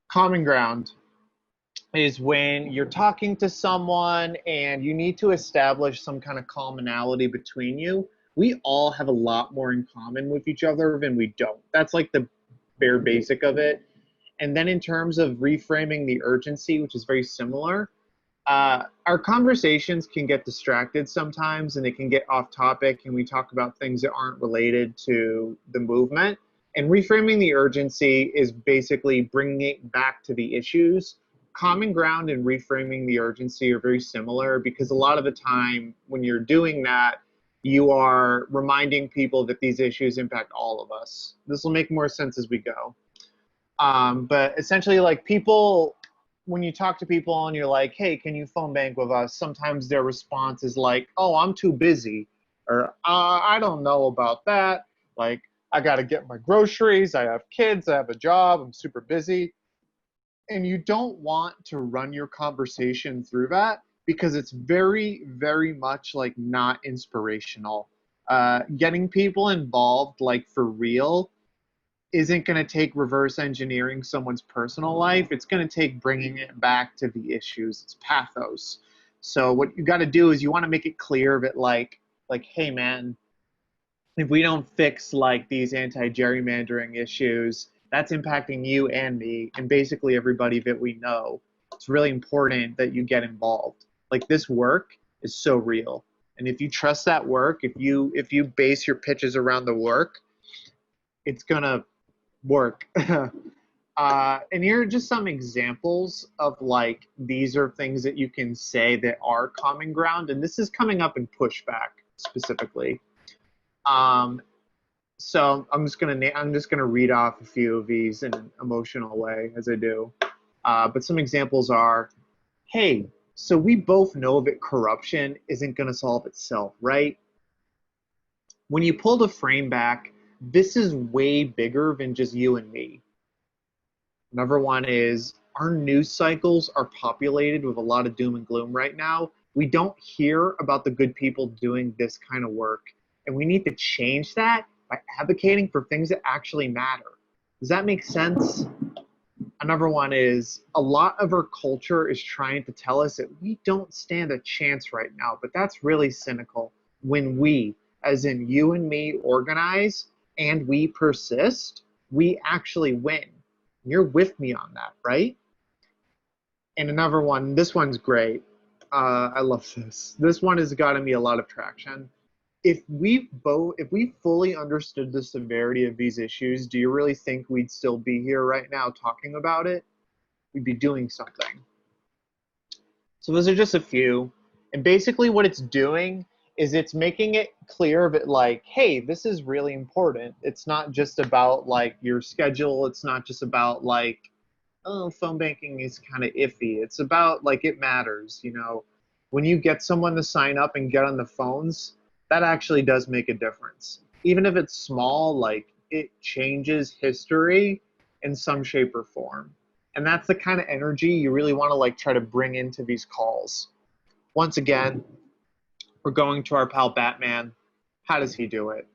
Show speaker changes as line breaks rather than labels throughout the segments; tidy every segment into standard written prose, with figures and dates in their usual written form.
Common ground is when you're talking to someone and you need to establish some kind of commonality between you. We all have a lot more in common with each other than we don't. That's like the bare basic of it. And then in terms of reframing the urgency, which is very similar, our conversations can get distracted sometimes and they can get off topic and we talk about things that aren't related to the movement. And reframing the urgency is basically bringing it back to the issues. Common ground and reframing the urgency are very similar because a lot of the time when you're doing that, you are reminding people that these issues impact all of us. This will make more sense as we go. But essentially, like people, when you talk to people and you're like, hey, can you phone bank with us? Sometimes their response is like, oh, I'm too busy. Or I don't know about that. Like, I got to get my groceries. I have kids. I have a job. I'm super busy. And you don't want to run your conversation through that because it's very, very much like not inspirational. Getting people involved, like for real, isn't going to take reverse engineering someone's personal life. It's going to take bringing it back to the issues. It's pathos. So what you got to do is you want to make it clear that hey man, if we don't fix like these anti-gerrymandering issues, that's impacting you and me and basically everybody that we know. It's really important that you get involved. Like this work is so real. And if you trust that work, if you base your pitches around the work, it's gonna work. And here are just some examples of like these are things that you can say that are common ground, and this is coming up in pushback specifically. Um, so I'm just gonna read off a few of these in an emotional way as I do. But some examples are, hey, so we both know that corruption isn't gonna solve itself, right? When you pull the frame back, this is way bigger than just you and me. Number one is our news cycles are populated with a lot of doom and gloom right now. We don't hear about the good people doing this kind of work. And we need to change that by advocating for things that actually matter. Does that make sense? Another one is a lot of our culture is trying to tell us that we don't stand a chance right now, but that's really cynical. When we, as in you and me, organize and we persist, we actually win. You're with me on that, right? And another one, this one's great. I love this. This one has gotten me a lot of traction. If we fully understood the severity of these issues, do you really think we'd still be here right now talking about it? We'd be doing something. So those are just a few. And basically what it's doing is it's making it clear that like, hey, this is really important. It's not just about like your schedule. It's not just about like, oh, phone banking is kind of iffy. It's about like it matters, you know. When you get someone to sign up and get on the phones, that actually does make a difference. Even if it's small, like it changes history in some shape or form. And that's the kind of energy you really want to like try to bring into these calls. Once again, we're going to our pal Batman. How does he do it?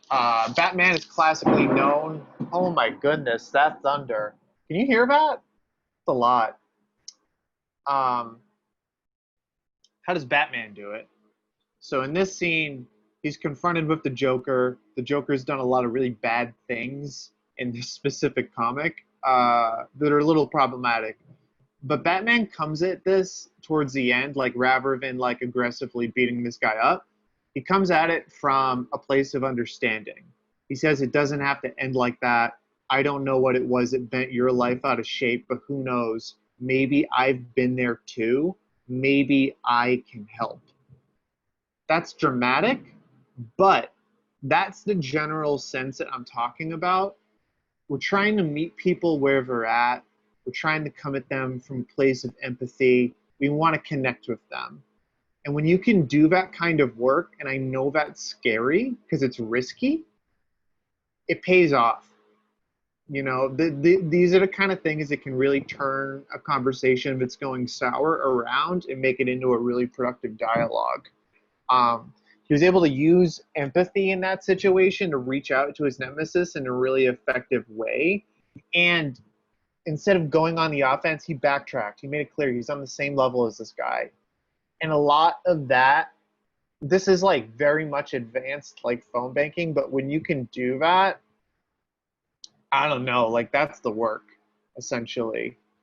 Batman is classically known. Oh my goodness, that thunder. Can you hear that? It's a lot. Um, how does Batman do it? So in this scene, he's confronted with the Joker. The Joker's done a lot of really bad things in this specific comic that are a little problematic. But Batman comes at this towards the end, like rather than like aggressively beating this guy up, he comes at it from a place of understanding. He says it doesn't have to end like that. I don't know what it was that bent your life out of shape, but who knows? Maybe I've been there too. Maybe I can help. That's dramatic, but that's the general sense that I'm talking about. We're trying to meet people where they're at. We're trying to come at them from a place of empathy. We want to connect with them. And when you can do that kind of work, and I know that's scary because it's risky, it pays off. You know, these are the kind of things that can really turn a conversation that's going sour around and make it into a really productive dialogue. He was able to use empathy in that situation to reach out to his nemesis in a really effective way. And instead of going on the offense, he backtracked. He made it clear he's on the same level as this guy. And a lot of that, this is like very much advanced like phone banking, but when you can do that, I don't know, like that's the work essentially.